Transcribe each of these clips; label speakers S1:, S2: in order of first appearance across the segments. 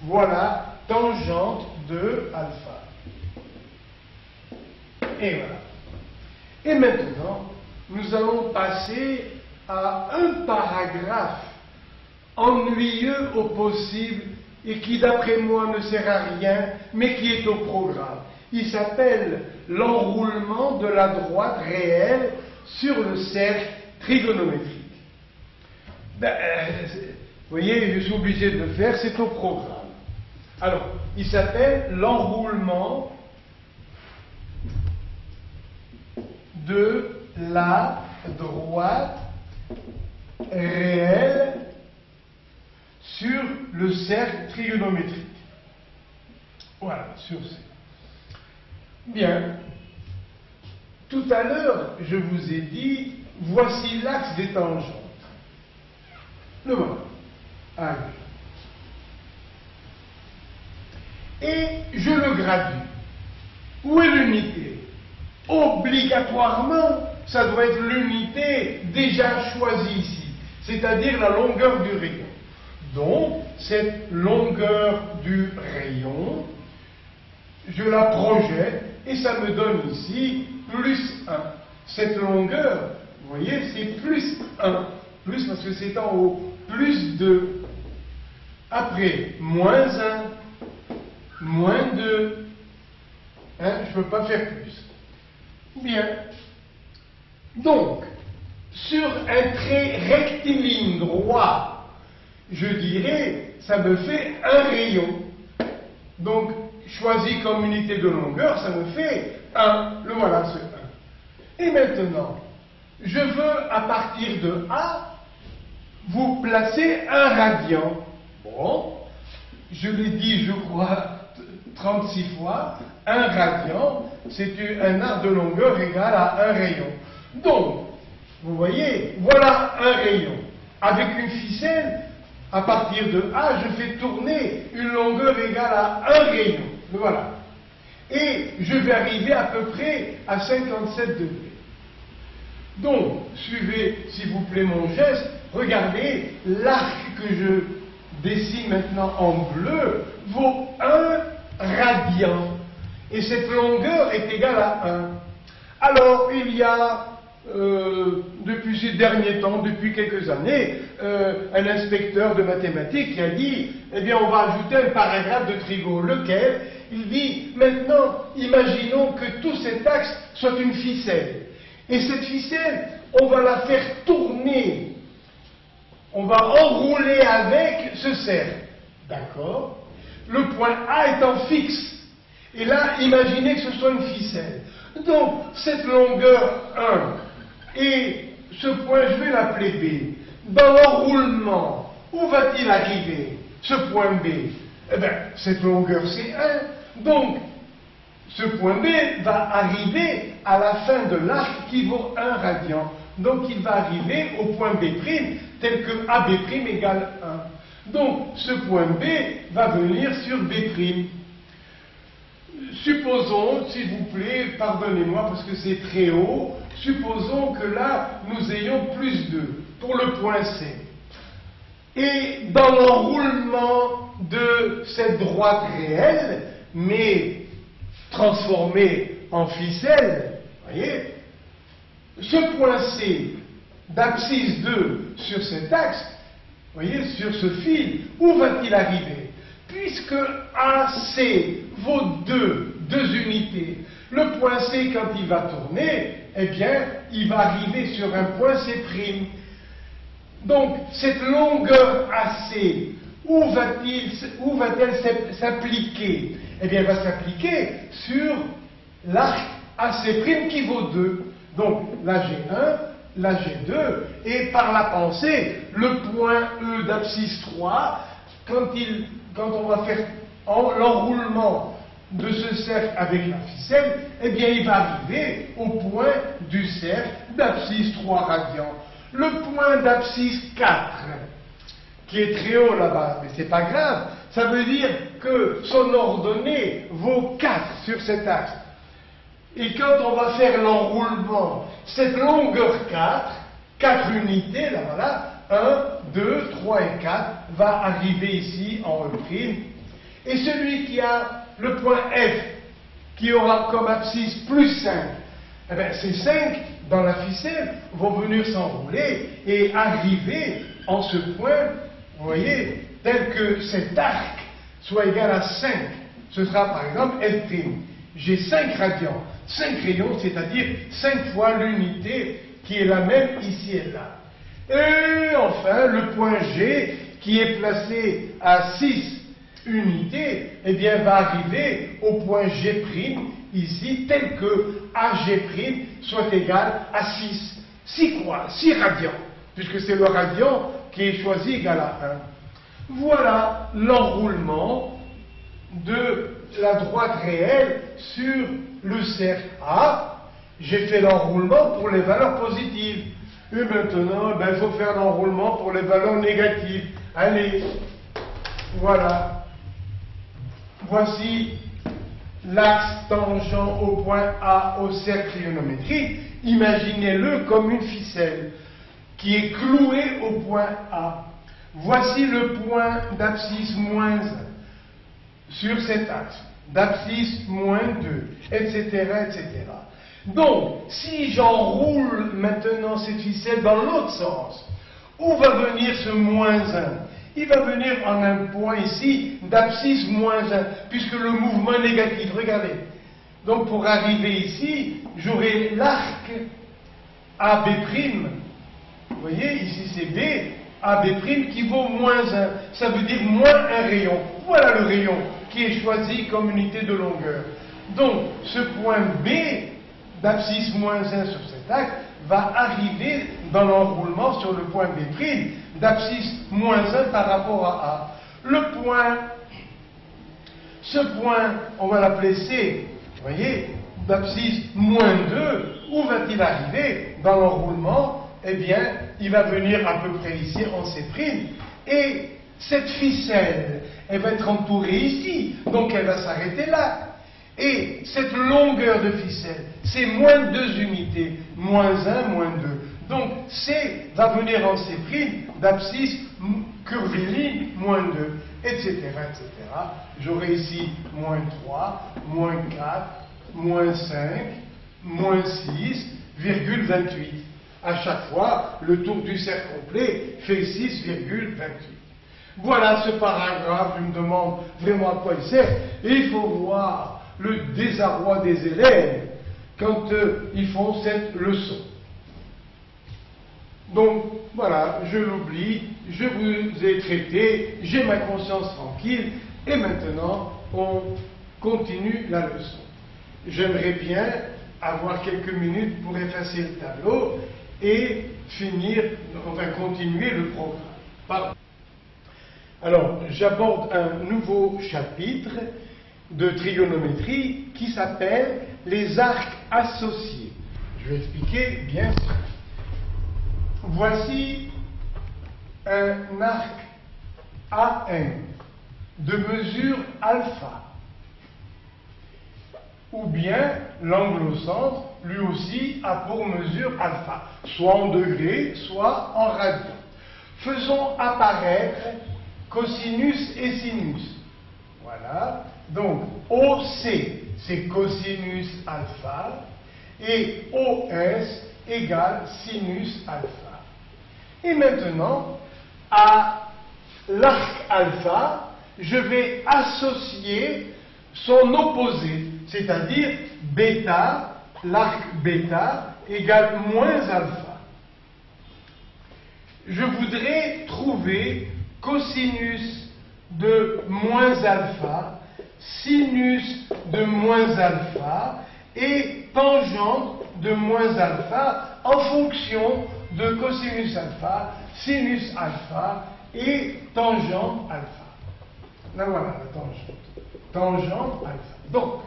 S1: Voilà, tangente de alpha. Et voilà. Et maintenant, nous allons passer à un paragraphe ennuyeux au possible et qui, d'après moi, ne sert à rien, mais qui est au programme. Il s'appelle l'enroulement de la droite réelle sur le cercle trigonométrique. Vous voyez, je suis obligé de le faire, c'est au programme. Alors, il s'appelle l'enroulement de la droite réelle sur le cercle trigonométrique. Voilà, sur ce. Bien. Tout à l'heure, je vous ai dit, voici l'axe des tangentes. Le voilà. Allez. Et je le gradue. Où est l'unité? Obligatoirement, ça doit être l'unité déjà choisie ici, c'est-à-dire la longueur du rayon. Donc, cette longueur du rayon, je la projette et ça me donne ici plus 1. Cette longueur, vous voyez, c'est plus 1. Plus parce que c'est en haut. Plus 2. Après, moins 1. Moins 2. Hein, je ne peux pas faire plus. Bien. Donc, sur un trait rectiligne droit, je dirais, ça me fait un rayon. Donc, choisi comme unité de longueur, ça me fait 1. Le voilà, ce 1. Et maintenant, je veux, à partir de A, vous placer un radian. Bon, je l'ai dit, je crois, 36 fois, un radian, c'est un arc de longueur égal à un rayon. Donc, vous voyez, voilà un rayon. Avec une ficelle, à partir de A, je fais tourner une longueur égale à un rayon. Voilà. Et je vais arriver à peu près à 57 degrés. Donc, suivez, s'il vous plaît, mon geste. Regardez, l'arc que je dessine maintenant en bleu vaut 1 radian. Et cette longueur est égale à 1. Alors, il y a, depuis ces derniers temps, depuis quelques années, un inspecteur de mathématiques qui a dit, eh bien, on va ajouter un paragraphe de Trigo. Lequel? Il dit, maintenant, imaginons que tout cet axe soit une ficelle. Et cette ficelle, on va la faire tourner. On va enrouler avec ce cercle. D'accord? Le point A étant fixe. Et là, imaginez que ce soit une ficelle. Donc, cette longueur 1 et ce point, je vais l'appeler B. Dans l'enroulement, où va-t-il arriver, ce point B? Eh bien, cette longueur, c'est 1. Donc, ce point B va arriver à la fin de l'arc qui vaut 1 radian. Donc, il va arriver au point B', tel que AB' égale 1. Donc, ce point B va venir sur B'. Supposons, s'il vous plaît, pardonnez-moi parce que c'est très haut, supposons que là, nous ayons plus 2 pour le point C. Et dans l'enroulement de cette droite réelle, mais transformée en ficelle, voyez, ce point C d'abscisse 2 sur cet axe, voyez, sur ce fil, où va-t-il arriver? Puisque AC vaut 2 unités, le point C, quand il va tourner, eh bien, il va arriver sur un point C'. Donc, cette longueur AC, où va-t-elle s'appliquer? Eh bien, elle va s'appliquer sur l'arc AC' qui vaut 2. Donc, là j'ai 1, là j'ai 2, et par la pensée, le point E d'abscisse 3, quand on va faire l'enroulement de ce cercle avec la ficelle, eh bien il va arriver au point du cercle d'abscisse 3 radian. Le point d'abscisse 4, qui est très haut là-bas, mais c'est pas grave, ça veut dire que son ordonnée vaut 4 sur cet axe. Et quand on va faire l'enroulement, cette longueur 4 unités, là voilà, 1, 2, 3 et 4, va arriver ici en E'. Et celui qui a le point F, qui aura comme abscisse plus 5, eh bien, ces 5 dans la ficelle vont venir s'enrouler et arriver en ce point, vous voyez, tel que cet arc soit égal à 5. Ce sera par exemple F'. J'ai 5 radians, 5 rayons, c'est-à-dire 5 fois l'unité qui est la même ici et là. Et enfin, le point G, qui est placé à 6 unités, eh bien, va arriver au point G' ici, tel que AG' soit égal à 6. 6 quoi? 6 radians, puisque c'est le radian qui est choisi égal à 1. Voilà l'enroulement de la droite réelle sur le cercle A. J'ai fait l'enroulement pour les valeurs positives. Et maintenant, il faut faire l'enroulement pour les valeurs négatives. Allez, voilà. Voici l'axe tangent au point A au cercle trigonométrique. Imaginez-le comme une ficelle qui est clouée au point A. Voici le point d'abscisse moins 1 sur cet axe, d'abscisse moins 2, etc., etc. Donc, si j'enroule maintenant cette ficelle dans l'autre sens, où va venir ce moins 1? Il va venir en un point ici d'abscisse moins 1, puisque le mouvement est négatif, regardez. Donc, pour arriver ici, j'aurai l'arc AB', vous voyez, ici c'est B, AB' qui vaut moins 1, ça veut dire moins un rayon. Voilà le rayon qui est choisi comme unité de longueur. Donc, ce point B, d'abscisse moins 1 sur cet axe, va arriver dans l'enroulement sur le point B', d'abscisse moins 1 par rapport à A. Ce point, on va l'appeler C, vous voyez, d'abscisse moins 2, où va-t-il arriver dans l'enroulement? Eh bien, il va venir à peu près ici en C', et cette ficelle, elle va être entourée ici, donc elle va s'arrêter là. Et cette longueur de ficelle, c'est moins 2 unités, moins 1, moins 2. Donc C va venir en C', d'abscisse curviligne, moins 2, etc., etc. J'aurai ici moins 3, moins 4, moins 5, moins 6, virgule 28. À chaque fois, le tour du cercle complet fait 6,28. Voilà ce paragraphe, je me demande vraiment à quoi il sert. Et il faut voir le désarroi des élèves quand ils font cette leçon. Donc, voilà, je l'oublie, je vous ai traité, j'ai ma conscience tranquille, et maintenant, on continue la leçon. J'aimerais bien avoir quelques minutes pour effacer le tableau et continuer le programme. Pardon. Alors, j'aborde un nouveau chapitre de trigonométrie qui s'appelle les arcs associés. Je vais expliquer bien sûr. Voici un arc AN de mesure alpha, ou bien l'angle au centre, lui aussi, a pour mesure alpha, soit en degrés, soit en radians. Faisons apparaître cosinus et sinus. Voilà. Donc, OC, c'est cosinus alpha, et OS égale sinus alpha. Et maintenant, à l'arc alpha, je vais associer son opposé, c'est-à-dire bêta, l'arc bêta égale moins alpha. Je voudrais trouver cosinus de moins alpha, sinus de moins alpha et tangente de moins alpha en fonction de cosinus alpha, sinus alpha et tangente alpha. Là voilà la tangente. Tangente alpha. Donc,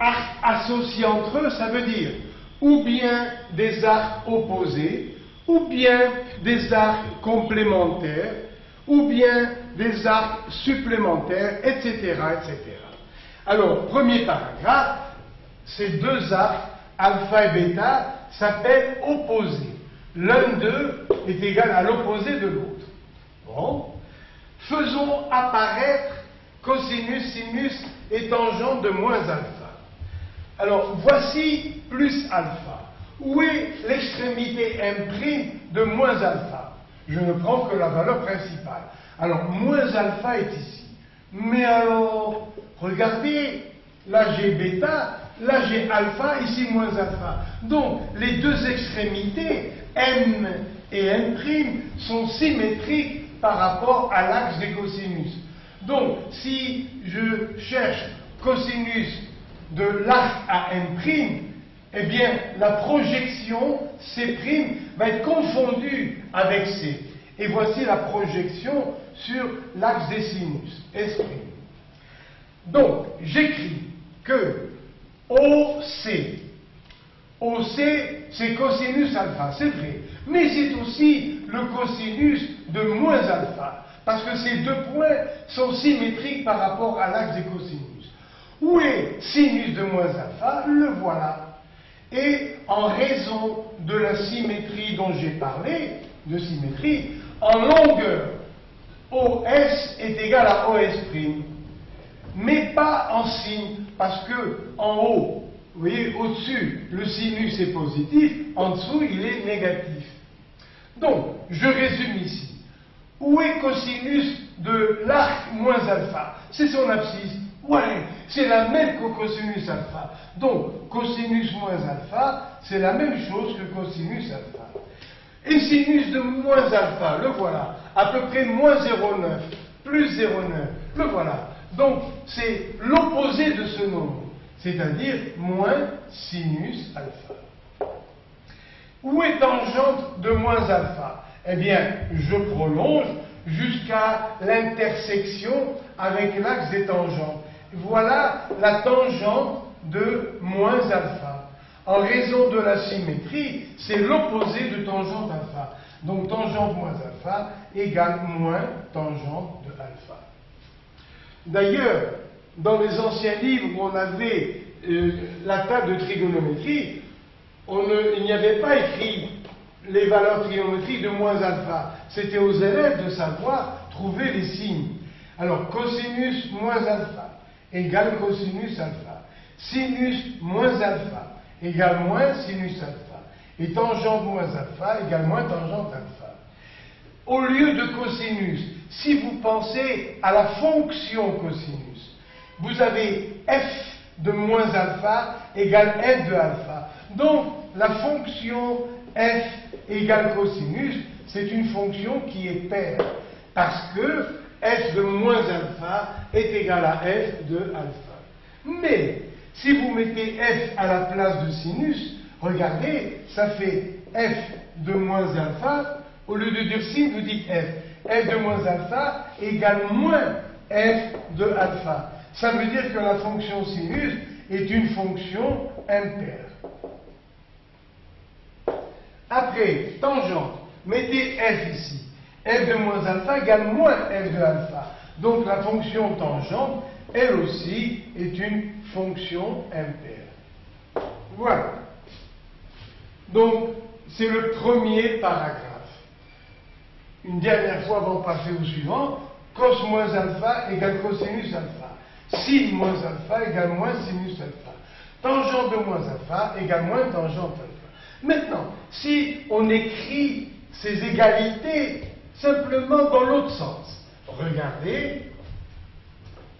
S1: arcs associés entre eux, ça veut dire ou bien des arcs opposés, ou bien des arcs complémentaires, ou bien des arcs supplémentaires, etc., etc. Alors, premier paragraphe, ces deux arcs, alpha et bêta, s'appellent opposés. L'un d'eux est égal à l'opposé de l'autre. Bon. Faisons faisons apparaître cosinus, sinus et tangente de moins alpha. Alors, voici plus alpha. Où est l'extrémité M' de moins alpha? Je ne prends que la valeur principale. Alors, moins alpha est ici. Mais alors, regardez, là j'ai bêta, là j'ai alpha, ici moins alpha. Donc, les deux extrémités, M et M', sont symétriques par rapport à l'axe des cosinus. Donc, si je cherche cosinus de l'arc à M', eh bien, la projection C' va être confondue avec C. Et voici la projection sur l'axe des sinus, S'. Donc, j'écris que OC, c'est cosinus alpha, c'est vrai, mais c'est aussi le cosinus de moins alpha, parce que ces deux points sont symétriques par rapport à l'axe des cosinus. Où est sinus de moins alpha? Le voilà. Et en raison de la symétrie dont j'ai parlé, de symétrie, en longueur, OS est égal à OS', mais pas en signe, parce que en haut, vous voyez, au-dessus, le sinus est positif, en dessous, il est négatif. Donc, je résume ici. Où est cosinus de l'arc moins alpha? C'est son abscisse. Ouais, c'est la même que cosinus alpha. Donc, cosinus moins alpha, c'est la même chose que cosinus alpha. Et sinus de moins alpha, le voilà, à peu près moins 0,9, plus 0,9, le voilà. Donc, c'est l'opposé de ce nombre, c'est-à-dire moins sinus alpha. Où est tangente de moins alpha? Eh bien, je prolonge jusqu'à l'intersection avec l'axe des tangentes. Voilà la tangente de moins alpha. En raison de la symétrie, c'est l'opposé de tangente alpha. Donc tangente moins alpha égale moins tangente de alpha. D'ailleurs, dans les anciens livres où on avait la table de trigonométrie, il n'y avait pas écrit les valeurs trigonométriques de moins alpha. C'était aux élèves de savoir trouver les signes. Alors, cosinus moins alpha égale cosinus alpha. Sinus moins alpha égale moins sinus alpha. Et tangente moins alpha égale moins tangente alpha. Au lieu de cosinus, si vous pensez à la fonction cosinus, vous avez f de moins alpha égale f de alpha. Donc, la fonction f égale cosinus, c'est une fonction qui est paire, parce que f de moins alpha est égal à f de alpha. Mais, si vous mettez f à la place de sinus, regardez, ça fait f de moins alpha, au lieu de dire sin, vous dites f. F de moins alpha égale moins f de alpha. Ça veut dire que la fonction sinus est une fonction impaire. Après, tangente, mettez f ici. F de moins alpha égale moins f de alpha. Donc la fonction tangente, elle aussi, est une fonction impaire. Voilà. Donc, c'est le premier paragraphe. Une dernière fois avant de passer au suivant, cos moins alpha égale cosinus alpha. Sin moins alpha égale moins sinus alpha. Tangente de moins alpha égale moins tangente alpha. Maintenant, si on écrit ces égalités simplement dans l'autre sens, regardez,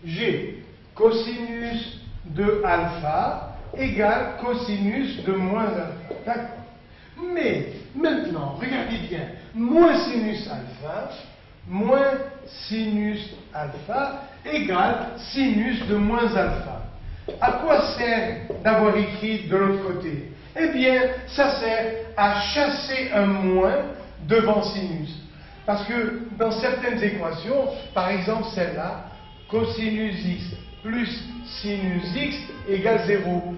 S1: j'ai cosinus de alpha égale cosinus de moins alpha. D'accord? Mais maintenant, regardez bien, moins sinus alpha égale sinus de moins alpha. À quoi sert d'avoir écrit de l'autre côté? Eh bien, ça sert à chasser un moins devant sinus. Parce que dans certaines équations, par exemple celle-là, cosinus x plus sinus x égale 0.